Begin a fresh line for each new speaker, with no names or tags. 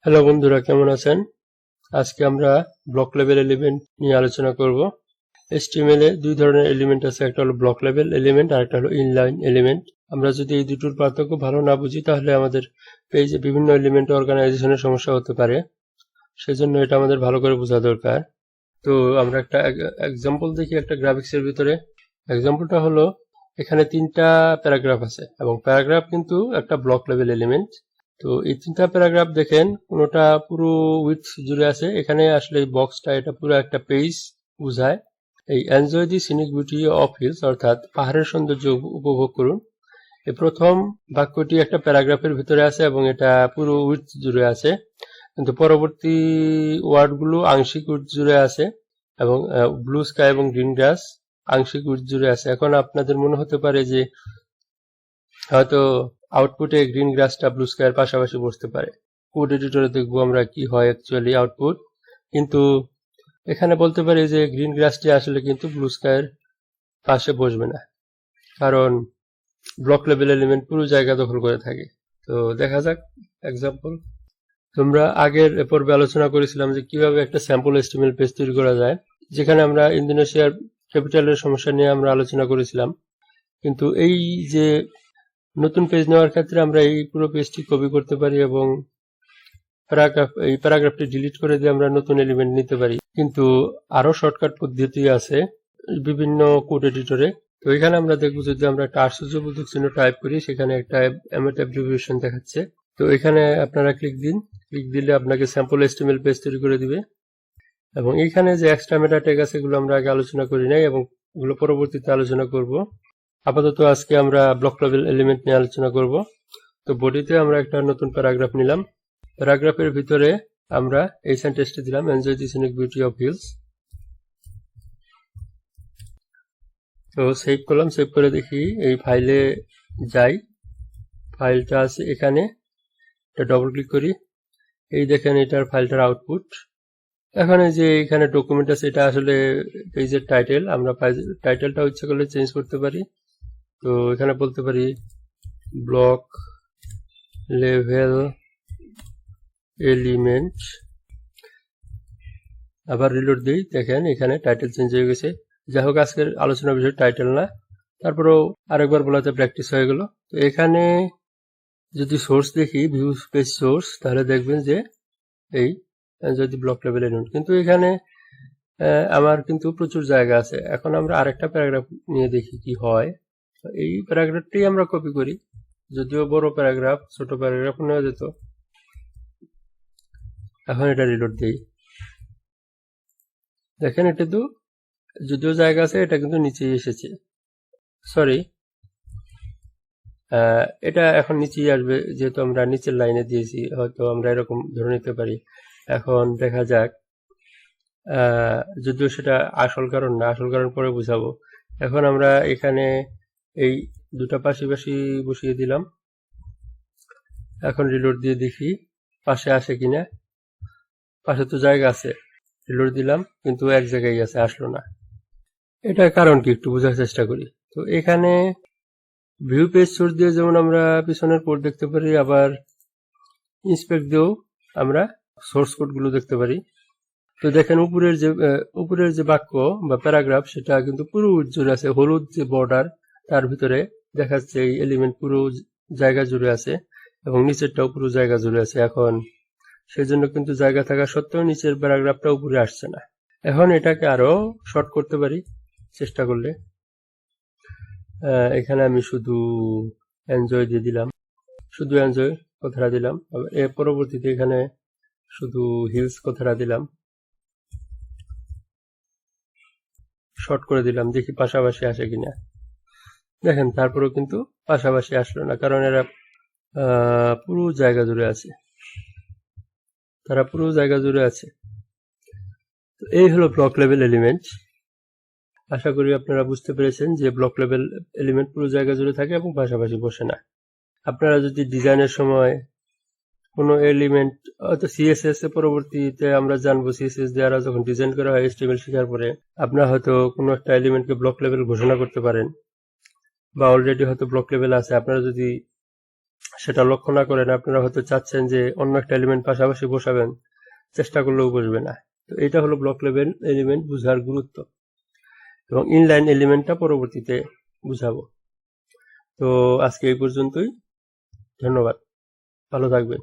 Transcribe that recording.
Hello বন্ধুরা, কেমন আছেন? আজকে আমরা ব্লক লেভেল এলিমেন্ট নিয়ে আলোচনা করব। HTML এ দুই ধরনের এলিমেন্ট আছে, একটা হলো ব্লক লেভেল এলিমেন্ট আর একটা হলো ইনলাইন এলিমেন্ট। আমরা যদি এই দুটোর পার্থক্য ভালো না বুঝি তাহলে আমাদের পেজে বিভিন্ন এলিমেন্ট অর্গানাইজেশনের সমস্যা হতে পারে। সেজন্য এটা আমাদের ভালো করে বোঝা দরকার। তো আমরা একটা এক্সাম্পল দেখি একটা গ্রাফিক্সের ভিতরে। এক্সাম্পলটা হলো এখানে 3টা প্যারাগ্রাফ আছে এবং প্যারাগ্রাফ কিন্তু একটা ব্লক লেভেল এলিমেন্ট। তো এই 3টা প্যারাগ্রাফ দেখেন, কোনোটা পুরো উইডথ জুড়ে আছে। এখানে আসলে এই বক্সটা এটা পুরো একটা পেজ বোঝায়। এই enjoy the scenic beauty of hills অর্থাৎ পাহাড়ের সৌন্দর্য উপভোগ করুন, এই প্রথম বাক্যটি একটা প্যারাগ্রাফের ভিতরে আছে এবং এটা পুরো উইডথ জুড়ে আছে। কিন্তু পরবর্তী ওয়ার্ডগুলো আংশিক উইডথ জুড়ে আছে এবং ব্লু স্কাই এবং গ্রিন গ্রাস আংশিক উইডথ জুড়ে আছে। এখন আপনাদের মনে হতে পারে যে হয়তো আউটপুটে গ্রিন গ্রাসটা ব্লু স্কাইয়ের পাশাপাশি বসতে পারে। কোড এডিটরে দেখবো আমরা কি হয় অ্যাকচুয়ালি আউটপুট। কিন্তু এখানে বলতে পারি যে গ্রিন গ্রাসটি আসলে কিন্তু ব্লু স্কাইয়ের পাশে বসবে না, কারণ ব্লক লেভেল এলিমেন্ট পুরো জায়গা দখল করে থাকে। তো দেখা যাক এক্সাম্পল। তোমরা আগের পর্বে আলোচনা করেছিলাম যে কিভাবে একটা স্যাম্পল HTML পেজ তৈরি করা যায়, যেখানে আমরা ইন্দোনেশিয়ার ক্যাপিটালের সমস্যা নিয়ে আমরা আলোচনা করেছিলাম। কিন্তু এই যে নতুন পেজ নেওয়ার ক্ষেত্রে আমরা এই পুরো পেজটি কপি করতে পারি এবং এই প্যারাগ্রাফটি ডিলিট করে দিয়ে আমরা নতুন এলিমেন্ট নিতে পারি। কিন্তু আরো শর্টকাট পদ্ধতি আছে বিভিন্ন কোড এডিটরে। তো এখানে আমরা দেখবো, যদি আমরা একটা আশ্চর্যবোধক চিহ্ন টাইপ করি, সেখানে একটা এমএট অ্যাব্রিভিয়েশন দেখাচ্ছে। তো এখানে আপনারা ক্লিক দিন, ক্লিক দিলে আপনাকে স্যাম্পল HTML পেজ তৈরি করে দিবে। এবং এখানে যে এক্সট্রা মেটা ট্যাগ আছে এগুলো আমরা আগে আলোচনা করি নাই এবং এগুলো পরবর্তীতে আলোচনা করব। আপাতত আজকে আমরা ব্লক লেভেল এলিমেন্ট নিয়ে আলোচনা করব। তো বডিতে আমরা একটা নতুন প্যারাগ্রাফ নিলাম। প্যারাগ্রাফের ভিতরে আমরা এই সেন্টেন্সটি দিলাম, enjoy the scenic beauty of hills. তো সেভ করলাম, সেভ করে দেখি এই ফাইলে যাই, ফাইলটা আছে এখানে, এটা ডবল ক্লিক করি, এই দেখেন এটার ফাইলটার আউটপুট। এখন এই যে এখানে ডকুমেন্ট আছে, এটা আসলে পেজের টাইটেল। আমরা টাইটেলটা ইচ্ছা করলে চেঞ্জ করতে পারি। তো এখানে বলতে পারি ব্লক লেভেল এলিমেন্ট, আবার রিলোড দিই, দেখেন এখানে টাইটেল চেঞ্জ হয়ে গেছে। যাই হোক, আজকের আলোচনার বিষয় টাইটেল না, তারপরেও আরেকবার বলাতে প্র্যাকটিস হয়ে গেল। তো এখানে যদি সোর্স দেখি, ভিউ পেজ সোর্স, তাহলে দেখবেন যে এই যদি ব্লক লেভেল এলিমেন্ট, কিন্তু এখানে আমার কিন্তু প্রচুর জায়গা আছে। এখন আমরা আরেকটা প্যারাগ্রাফ নিয়ে দেখি কি হয়। এই প্যারাগ্রাফটি আমরা কপি করি, যদিও বড় প্যারাগ্রাফ, ছোট প্যারাগ্রাফ নেওয়া যেত। এখন এটা রিলোড দিই, দেখেন এটা তো যদিও জায়গা আছে, এটা কিন্তু নিচেই এসেছে। সরি, এটা এখন নিচেই আসবে, যেহেতু আমরা নিচের লাইনে দিয়েছি, হয়তো আমরা এরকম ধরে নিতে পারি। এখন দেখা যাক, যদিও সেটা আসল কারণ না, আসল কারণ পরে বুঝাবো। এখন আমরা এখানে এই দুটা পাশাপাশি বসিয়ে দিলাম। এখন রিলোড দিয়ে দেখি পাশে আসে কিনা। পাশে তো জায়গা আছে, রিলোড দিলাম কিন্তু এক জায়গায় আছে, আসলো না। এটার কারণ কি একটু বোঝার চেষ্টা করি। তো এখানে ভিউ পেজ সোর্স দিয়ে যেমন আমরা পিছনের কোড দেখতে পারি, আবার ইন্সপেক্ট দিয়েও আমরা সোর্স কোডগুলো দেখতে পারি। তো দেখেন উপরের যে বাক্য বা প্যারাগ্রাফ, সেটা কিন্তু পুরো জুড়ে আছে। হলুদ যে বর্ডার, তার ভিতরে দেখাচ্ছে এই এলিমেন্ট পুরো জায়গা জুড়ে আছে এবং নিচেরটাও পুরো জায়গা জুড়ে আছে। এখন সেজন্য কিন্তু জায়গা থাকা সত্ত্বেও নিচের প্যারাগ্রাফটা উপরে আসছে না। এখন এটাকে আরো শর্ট করতে পারি চেষ্টা করলে। এখানে আমি শুধু এনজয় দিয়ে দিলাম, শুধু এনজয় কথাটা দিলাম। এর পরবর্তীতে এখানে শুধু হিলস কথাটা দিলাম, শর্ট করে দিলাম, দেখি পাশাপাশি আসে কিনা। দেখেন তারপরেও কিন্তু পাশাপাশি আসলো না, কারণ এরা পুরো জায়গা জুড়ে আছে, তারা পুরো জায়গা জুড়ে আছে। তো এই হলো ব্লক লেভেল এলিমেন্ট। আশা করি আপনারা বুঝতে পেরেছেন যে ব্লক লেভেল এলিমেন্ট পুরো জায়গা জুড়ে থাকে এবং পাশাপাশি বসে না। আপনারা যদি ডিজাইনের সময় কোনো এলিমেন্ট, হয়তো সিএসএস এ পরবর্তীতে আমরা জানবো, সিএসএস দ্বারা যখন ডিজাইন করা হয় HTML শেখার পরে, আপনারা হয়তো কোনো একটা এলিমেন্টকে ব্লক লেভেল ঘোষণা করতে পারেন, বা অলরেডি হয়তো ব্লক লেভেল আছে। আপনারা যদি সেটা লক্ষ্য না করেন আপনারা হয়তো চাচ্ছেন যে অন্য একটা এলিমেন্ট পাশাপাশি বসাবেন, চেষ্টা করলেও বসবে না। তো এটা হলো ব্লক লেভেল এলিমেন্ট বুঝার গুরুত্ব, এবং ইনলাইন এলিমেন্টটা পরবর্তীতে বুঝাবো। তো আজকে এই পর্যন্তই, ধন্যবাদ, ভালো থাকবেন।